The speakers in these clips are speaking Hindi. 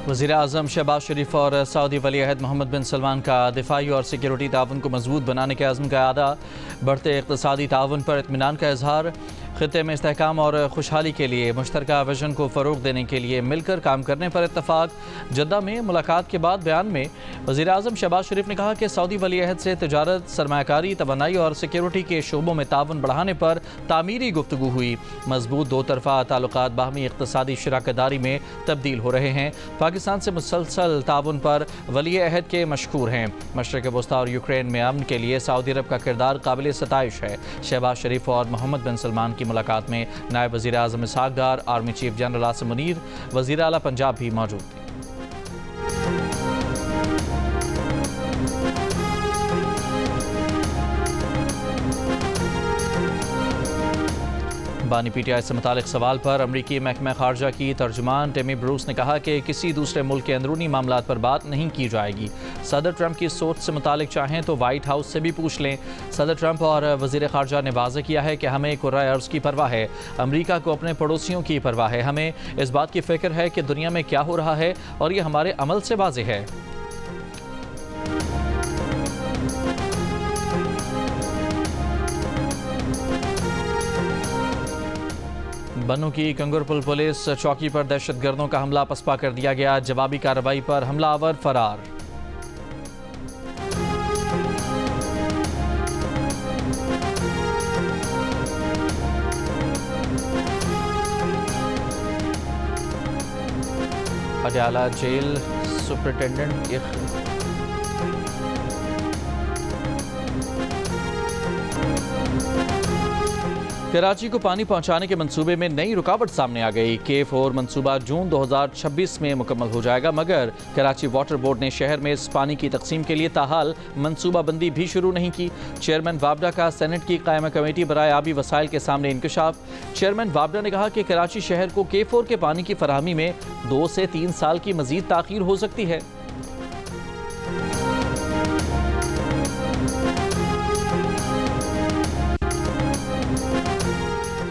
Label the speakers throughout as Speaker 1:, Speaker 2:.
Speaker 1: वज़ीर-ए-आज़म शहबाज शरीफ और सऊदी वली अहद मोहम्मद बिन सलमान का दिफाई और सिक्योरिटी ताउन को मजबूत बनाने के अज़्म का अदा, बढ़ते इक़्तिसादी ताउन पर इत्मीनान का इजहार, ख़ित्ते में इस्तेहकाम और खुशहाली के लिए मुश्तरका विजन को फ़रोग़ देने के लिए मिलकर काम करने पर इत्तफ़ाक़। जद्दा में मुलाकात के बाद बयान में वज़ीर-ए-आज़म शहबाज शरीफ ने कहा कि सऊदी वली अहद से तिजारत, सरमायाकारी, तवानाई और सिक्योरिटी के शोबों में ताउन बढ़ाने पर तामीरी गुफ्तगू हुई। मजबूत दो तरफ़ा ताल्लुकात बाहमी इक़्तिसादी शराकतदारी में तब्दील हो रहे हैं। पाकिस्तान से मुसलसल ताउन पर वली अहद के मशकूर हैं। मशरक़ वस्ता और यूक्रेन में अमन के लिए सऊदी अरब का किरदार काबिल सताइश है। शहबाज शरीफ और मोहम्मद बिन सलमान की मुलाकात में नायब वज़ीर-ए-आज़म Ishaq Dar, army chief general Asim Munir, वज़ीर आला पंजाब भी मौजूद थे। बानी PTI से मुतालिक सवाल पर अमरीकी महकमा खारजा की तर्जुमान टेमी ब्रूस ने कहा कि किसी दूसरे मुल्क के अंदरूनी मामलात पर बात नहीं की जाएगी। सदर ट्रंप की सोच से मुतालिक चाहें तो वाइट हाउस से भी पूछ लें। सदर ट्रंप और वज़ीर खारजा ने वाज़ेह किया है कि हमें कुर्रा अर्ज़ की परवाह है, अमरीका को अपने पड़ोसियों की परवाह है, हमें इस बात की फ़िक्र है कि दुनिया में क्या हो रहा है और ये हमारे अमल से वाज़ेह है। बन्नू की कंगरपुल पुलिस चौकी पर दहशतगर्दों का हमला पसपा कर दिया गया। जवाबी कार्रवाई पर हमलावर फरार। पटियाला जेल सुपरिटेंडेंट कराची को पानी पहुंचाने के मंसूबे में नई रुकावट सामने आ गई। K4 मंसूबा जून 2026 में मुकम्मल हो जाएगा, मगर कराची वाटर बोर्ड ने शहर में इस पानी की तकसीम के लिए ताहाल मंसूबा बंदी भी शुरू नहीं की। चेयरमैन वाबडा का सेनेट की कायमा कमेटी बराए आबी वसाइल के सामने इंकशाफ। चेयरमैन वाबडा ने कहा कि कराची शहर को K4 के पानी की फराहमी में 2 से 3 साल की मजीद ताख़ीर हो सकती है।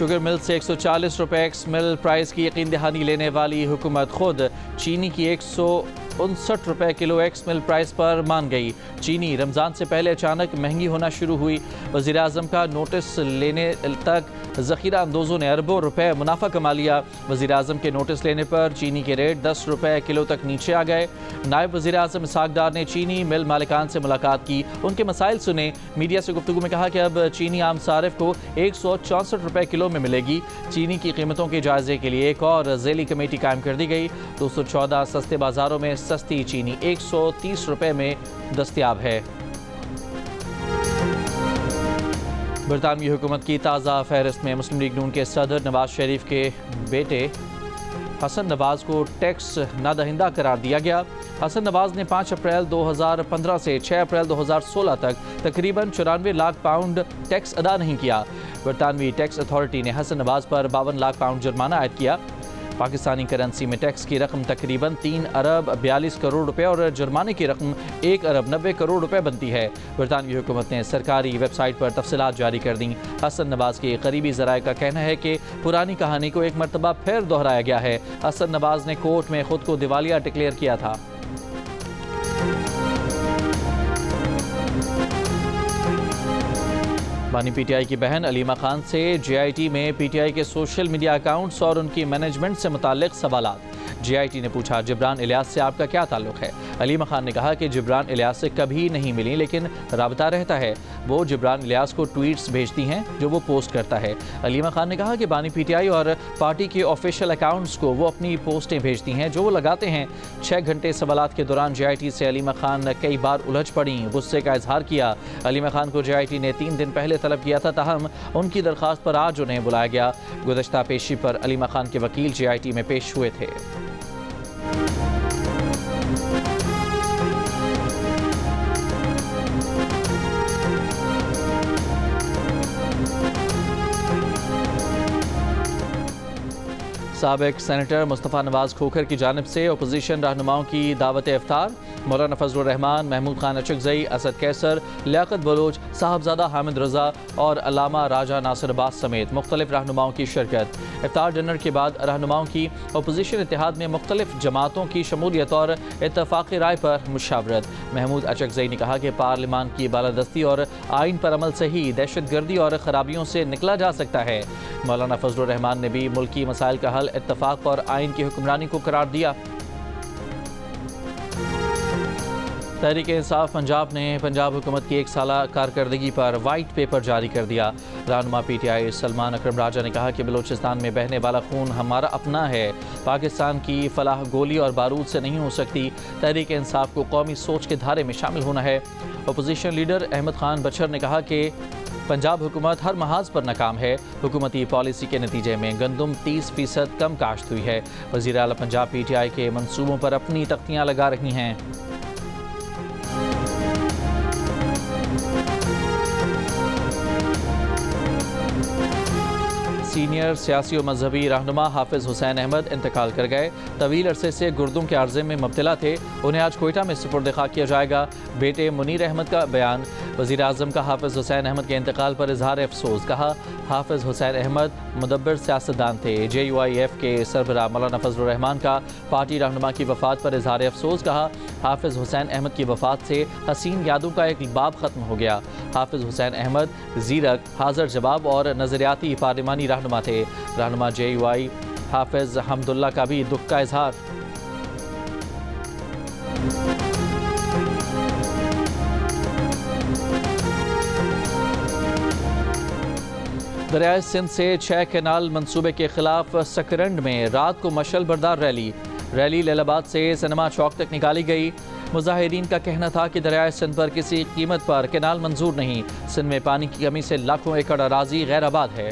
Speaker 1: शुगर मिल से 140 रुपये एक्स मिल प्राइस की यकीन दहानी लेने वाली हुकूमत खुद चीनी की 159 रुपये किलो एक्स मिल प्राइस पर मान गई। चीनी रमज़ान से पहले अचानक महंगी होना शुरू हुई। वज़ीर-ए-आज़म का नोटिस लेने तक ज़ख़ीरा अंदोज़ों ने अरबों रुपए मुनाफा कमा लिया। वज़ीर-ए-आज़म के नोटिस लेने पर चीनी के रेट 10 रुपये किलो तक नीचे आ गए। नायब वज़ीर-ए-आज़म इसहाक़ डार ने चीनी मिल मालिकान से मुलाकात की, उनके मसाइल सुने। मीडिया से गुफ्तगू में कहा कि अब चीनी आम सारिफ को 164 रुपये किलो में मिलेगी। चीनी की कीमतों के जायजे के लिए एक और ज़ेली कमेटी कायम कर दी गई। 214 सस्ते बाज़ारों में सस्ती चीनी 130 रुपये में दस्तयाब है। बरतानवी हुकूमत की ताज़ा फहरिस्त में मुस्लिम लीग नून के सदर नवाज शरीफ के बेटे हसन नवाज को टैक्स नादहिंदा करार दिया गया। हसन नवाज ने 5 अप्रैल 2015 से 6 अप्रैल 2016 तक तकरीबन 94 लाख पाउंड टैक्स अदा नहीं किया। बरतानवी टैक्स अथॉरिटी ने हसन नवाज पर 52 लाख पाउंड जुर्माना आयद किया। पाकिस्तानी करेंसी में टैक्स की रकम तकरीबन 3 अरब 42 करोड़ रुपए और जुर्माने की रकम 1 अरब 90 करोड़ रुपए बनती है। बरतानवी हुकूमत ने सरकारी वेबसाइट पर तफसीलात जारी कर दी। हसन नवाज के करीबी ज़राए का कहना है कि पुरानी कहानी को एक मरतबा फिर दोहराया गया है। हसन नवाज ने कोर्ट में खुद को दिवालिया डिक्लेयर किया था। बानी PTI की बहन अलीमा खान से JIT में PTI के सोशल मीडिया अकाउंट्स और उनकी मैनेजमेंट से मुताल्लिक सवालात। JIT ने पूछा, जिब्रान इलियास से आपका क्या ताल्लुक़ है? अलीमा खान ने कहा कि जिब्रान इलियास से कभी नहीं मिली, लेकिन राबता रहता है। वो जिब्रान इलियास को ट्वीट्स भेजती हैं जो वो पोस्ट करता है। अलीमा खान ने कहा कि बानी PTI और पार्टी के ऑफिशियल अकाउंट्स को वो अपनी पोस्टें भेजती हैं जो वो लगाते हैं। 6 घंटे सवालात के दौरान JIT से अलीमा खान कई बार उलझ पड़ी, गुस्से का इजहार किया। अलीमा खान को JIT ने 3 दिन पहले तलब किया था, ताहम उनकी दरख्वास्त पर आज उन्हें बुलाया गया। गुज़श्ता पेशी पर अलीमा खान के वकील JIT में पेश हुए थे। साबिक सेनेटर मुस्तफ़ा नवाज खोखर की जानिब से अपोजिशन रहनुमाओं की दावत इफ्तार। मौलाना फजलुर रहमान, महमूद खान अचकज़ई, असद कैसर, लियाकत बलोच, साहबजादा हामिद रज़ा और अल्लामा राजा नासिर अब्बास समेत मुख्तलिफ रहनुमाओं की शिरकत। इफ्तार डिनर के बाद रहनुमाओं की अपोजिशन इत्तेहाद में मुख्तलिफ जमातों की शमूलियत और इत्तफाक़ी राय पर मुशावरत। महमूद अचकज़ई ने कहा कि पार्लिमान की बालादस्ती और आइन पर अमल से ही दहशतगर्दी और खराबियों से निकला जा सकता है। मौलाना फजलुर रहमान ने भी मुल्की मसाइल का हल इत्तफाक और आइन की हुक्मरानी को करार दिया। तहरीक इंसाफ पंजाब ने पंजाब हुकूमत की एक साला कारकर्दगी पर वाइट पेपर जारी कर दिया। रहनुमा PTI सलमान अकरम राजा ने कहा कि बलूचिस्तान में बहने वाला खून हमारा अपना है। पाकिस्तान की फलाह गोली और बारूद से नहीं हो सकती। तहरीक इंसाफ को कौमी सोच के धारे में शामिल होना है। अपोजिशन लीडर अहमद खान बचर ने कहा कि पंजाब हुकूमत हर महाज पर नाकाम है। हुकूमती पॉलिसी के नतीजे में गंदम 30% कम काश्त हुई है। वज़ीर आला पंजाब PTI के मंसूबों पर अपनी तख्तियाँ लगा रही हैं। सीनियर सियासी और मजहबी रहनुमा हाफिज हुसैन अहमद इंतकाल कर गए। तवील अरसे से गुर्दों के अर्जे में मुब्तला थे। उन्हें आज कोयटा में सुपुर्द खाक किया जाएगा। बेटे मुनीर अहमद का बयान। वज़ीर आज़म का हाफिज हुसैन अहमद के इंतकाल पर इजहार अफसोस। कहा हाफिज हुसैन अहमद मुदब्बिर सियासतदान थे। JUIF के सरबराह मौलाना फजलुर रहमान का पार्टी रहनुमा की वफ़ात पर इजहार अफसोस। कहा हाफिज हुसैन अहमद की वफ़ात से हसीन यादों का एक बाब ख़त्म हो गया। हाफिज हुसैन अहमद ज़ीरक, हाज़र जवाब और नज़रियाती पार्लिमानी रहनुमा थे। रहनुमा JUI हाफिज हमदुल्ला का भी दुख का इजहार। दरियाए सिंध से 6 कैनाल मंसूबे के खिलाफ सकरंड में रात को मशल बरदार रैली लैलाबाद से सिनेमा चौक तक निकाली गई। मुजाहिरीन का कहना था कि दरियाए सिंध पर किसी कीमत पर कैनाल मंजूर नहीं। सिंध में पानी की कमी से लाखों एकड़ अराजी गैर आबाद है।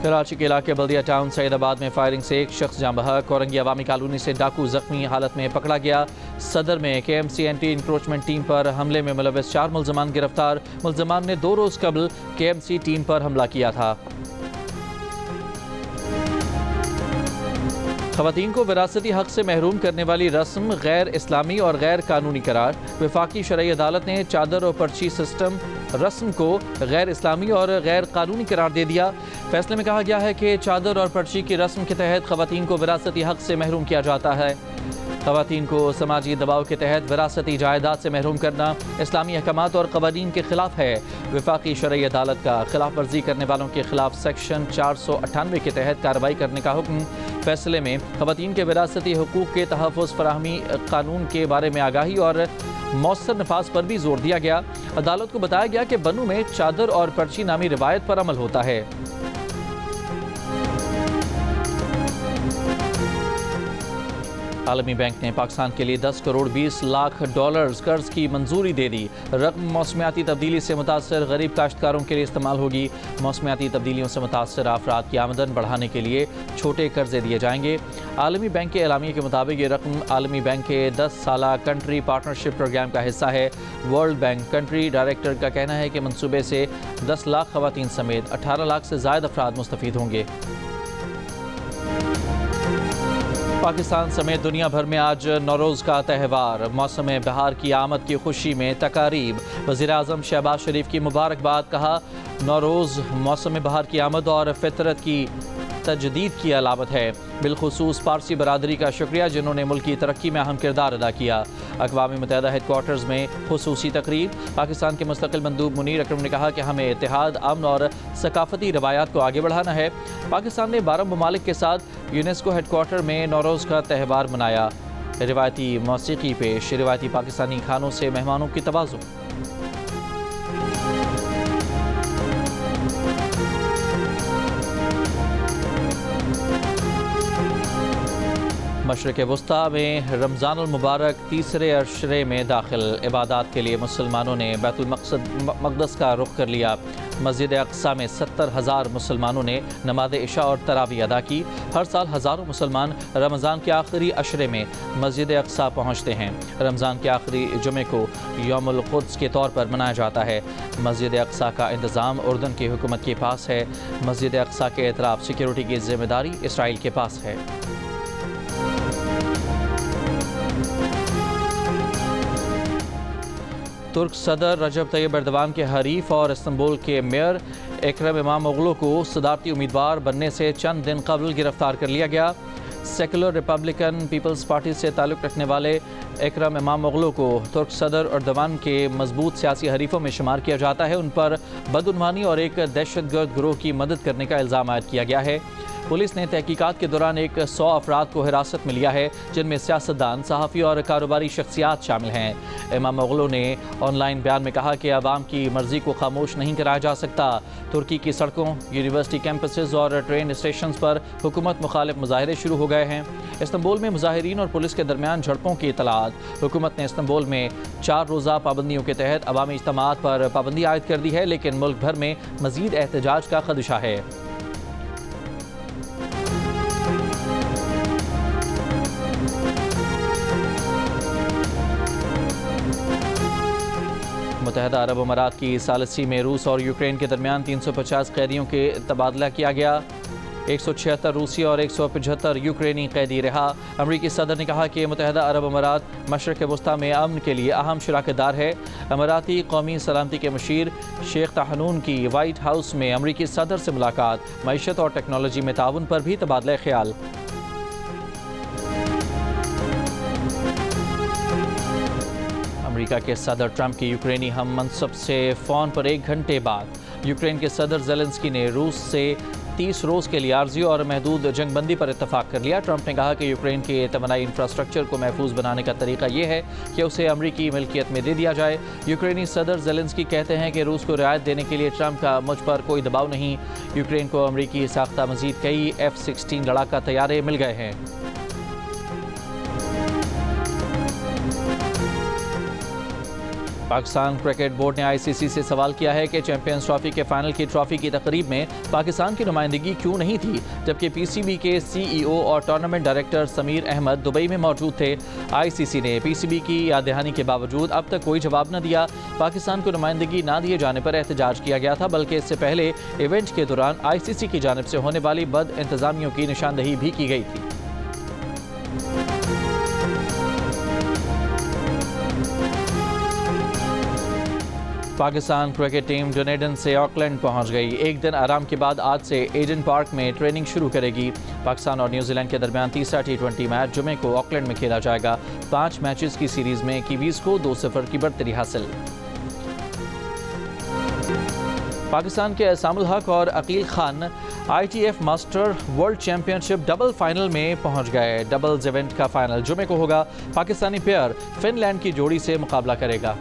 Speaker 1: कराची के इलाके बल्दिया टाउन सईदाबाद में फायरिंग से एक शख्स जाँ बहक। औरंगी अवामी कॉलोनी से डाकू जख्मी हालत में पकड़ा गया। सदर में KMC एंटी इंक्रोचमेंट टीम पर हमले में मुलव्वस 4 मुल्ज़मान गिरफ्तार। मुल्ज़मान ने 2 रोज़ कबल KMC टीम पर हमला किया था। ख़वातीन को विरासती हक से महरूम करने वाली रस्म गैर इस्लामी और गैर कानूनी करार। वफाकी शरई अदालत ने चादर और पर्ची सिस्टम रस्म को गैर इस्लामी और गैर कानूनी करार दे दिया। फैसले में कहा गया है कि चादर और पर्ची की रस्म के तहत ख़वातीन को विरासती हक से महरूम किया जाता है। ख़वातीन को समाजी दबाव के तहत विरासती जायदाद से महरूम करना इस्लामी अहकामात और क़वानीन के ख़िलाफ़ है। वफाकी शरई अदालत का खिलाफ वर्जी करने वालों के खिलाफ सेक्शन 498 के तहत कार्रवाई करने का हुक्म। फैसले में ख़वातीन के विरासती हुकूक़ के तहफ़्फ़ुज़ फ़राहमी कानून के बारे में आगाही और मौसर नफाज पर भी जोर दिया गया। अदालत को बताया गया कि बनू में चादर और पर्ची नामी रिवायत पर अमल होता है। आलमी बैंक ने पाकिस्तान के लिए 10 करोड़ 20 लाख डॉलर्स कर्ज की मंजूरी दे दी। रकम मौसमियाती तब्दीली से मुतासर गरीब काश्तकारों के लिए इस्तेमाल होगी। मौसमियाती तब्दीलियों से मुतासर अफराद की आमदन बढ़ाने के लिए छोटे कर्जे दिए जाएंगे। आलमी बैंक के एलामिया के मुताबिक ये रकम आलमी बैंक के 10 साला कंट्री पार्टनरशिप प्रोग्राम का हिस्सा है। वर्ल्ड बैंक कंट्री डायरेक्टर का कहना है कि मनसूबे से 10 लाख ख़वातीन समेत 18 लाख से ज़ायद अफराद मुस्तफ़ीद होंगे। पाकिस्तान समेत दुनिया भर में आज नौरोज़ का त्यौहार। मौसम बहार की आमद की खुशी में तकारीब। वज़ीर आज़म शहबाज शरीफ की मुबारकबाद। कहा नौरोज़ मौसम बहार की आमद और फितरत की तजदीद की अलामत है। बिलखुसूस पारसी बरादरी का शुक्रिया जिन्होंने मुल्क की तरक्की में अहम किरदार अदा किया। अक़वाम मुत्तहिदा हेडक्वार्टर्स में खुसूसी तकरीब। पाकिस्तान के मुस्तक़िल मंदूब मुनीर अकरम ने कहा कि हमें इत्तेहाद, अमन और सकाफ़ती रवायात को आगे बढ़ाना है। पाकिस्तान ने 12 ममालिक के साथ यूनेस्को हेडक्वार्टर में नौरोज़ का त्यौहार मनाया। रिवायती मौसीकी पेश, रिवायती पाकिस्तानी खानों से मेहमानों की तवाज़ुन। मशरिक़ वस्ता में रमज़ानुल मुबारक तीसरे अशरे में दाखिल। इबादत के लिए मुसलमानों ने बैतुल मक़दस का रुख कर लिया। मस्जिद अक़सा में 70,000 मुसलमानों ने नमाज इशा और तरावी अदा की। हर साल हज़ारों मुसलमान रमज़ान के आखिरी अशरे में मस्जिद अक़सा पहुँचते हैं। रमज़ान के आखिरी जुमे को यौमुल क़ुद्स के तौर पर मनाया जाता है। मस्जिद अक़सा का इंतज़ाम उर्दन की हुकूमत के पास है। मस्जिद अक़सा के एतराफ़ सिक्योरिटी की जिम्मेदारी इसराइल के पास है। तुर्क सदर रजब तैयब एर्दोगान के हरीफ और इस्तांबुल के मेयर इकरम इमामोग्लू को सदारती उम्मीदवार बनने से चंद दिन कबल गिरफ्तार कर लिया गया। सेकुलर रिपब्लिकन पीपल्स पार्टी से ताल्लुक़ रखने वाले इकरम इमामोग्लू को तुर्क सदर एर्दोगान के मजबूत सियासी हरीफों में शुमार किया जाता है। उन पर बदउनवानी और एक दहशतगर्द गिरोह की मदद करने का इल्ज़ाम आयद किया गया है। पुलिस ने तहकीकात के दौरान 100 अफराद को हिरासत में लिया है, जिनमें सियासतदान, सहाफ़ी और कारोबारी शख्सियात शामिल हैं। इमामोग्लू ने ऑनलाइन बयान में कहा कि अवाम की मर्जी को खामोश नहीं कराया जा सकता। तुर्की की सड़कों, यूनिवर्सिटी कैंपसेस और ट्रेन स्टेशन पर हुकूमत मुखालिफ मुजाहरे शुरू हो गए हैं। इस्तांबुल में मुजाहिरीन और पुलिस के दरमियान झड़पों की इतलात। हुकूमत ने इस्तांबुल में 4 रोज़ा पाबंदियों के तहत अवामी इज्तिमात पर पाबंदी आयद कर दी है, लेकिन मुल्क भर में मज़ीद एहतजाज का खदशा है। मुत्तहिदा अरब अमारात की सालसी में रूस और यूक्रेन के दरमियान 350 कैदियों के तबादला किया गया। 176 रूसी और 175 यूक्रेनी कैदी रहा। अमरीकी सदर ने कहा कि मुत्तहिदा अरब अमारात मशरिक़ वस्ता में अमन के लिए अहम शराकतदार है। अमाराती कौमी सलामती के मशीर शेख तहनून की वाइट हाउस में अमरीकी सदर से मुलाकात। मईशत और टेक्नोलॉजी में ताउन पर भी तबादला ख्याल। अमेरिका के सदर ट्रंप की यूक्रेनी हम मनसब से फ़ोन पर 1 घंटे बाद यूक्रेन के सदर ज़ेलेंस्की ने रूस से 30 रोज़ के लिए आर्जी और महदूद जंगबंदी पर इत्तफाक कर लिया। ट्रंप ने कहा कि यूक्रेन के तमन्नाई इंफ्रास्ट्रक्चर को महफूज बनाने का तरीका ये है कि उसे अमरीकी मिल्कियत में दे दिया जाए। यूक्रेनी सदर ज़ेलेंस्की कहते हैं कि रूस को रियायत देने के लिए ट्रंप का मुझ पर कोई दबाव नहीं। यूक्रेन को अमरीकी साख्ता मज़ीद कई F-16 लड़ाका तैयारे मिल गए हैं। पाकिस्तान क्रिकेट बोर्ड ने ICC से सवाल किया है कि चैंपियंस ट्रॉफी के फाइनल की ट्रॉफी की तकरीब में पाकिस्तान की नुमाइंदगी क्यों नहीं थी, जबकि PCB के CEO और tournament director Sameer Ahmed Dubai में मौजूद थे। ICC ने PCB की याद दहानी के बावजूद अब तक कोई जवाब न दिया। पाकिस्तान को नुमाइंदगी ना दिए जाने पर एहतजाज किया गया था, बल्कि इससे पहले इवेंट के दौरान ICC की जानिब से होने वाली बद इंतजामियों की निशानदही भी की गई थी। पाकिस्तान क्रिकेट टीम डुनेडन से ऑकलैंड पहुंच गई। 1 दिन आराम के बाद आज से एडन पार्क में ट्रेनिंग शुरू करेगी। पाकिस्तान और न्यूजीलैंड के दरमियान तीसरा T20 मैच जुमे को ऑकलैंड में खेला जाएगा। 5 मैचेस की सीरीज में कीवीज को 2-0 की बढ़तरी हासिल। पाकिस्तान के एहसामुल हक और Akeel Khan ITF master world championship double final में पहुंच गए। डबल्स इवेंट का फाइनल जुमे को होगा। पाकिस्तानी पेयर फिनलैंड की जोड़ी से मुकाबला करेगा।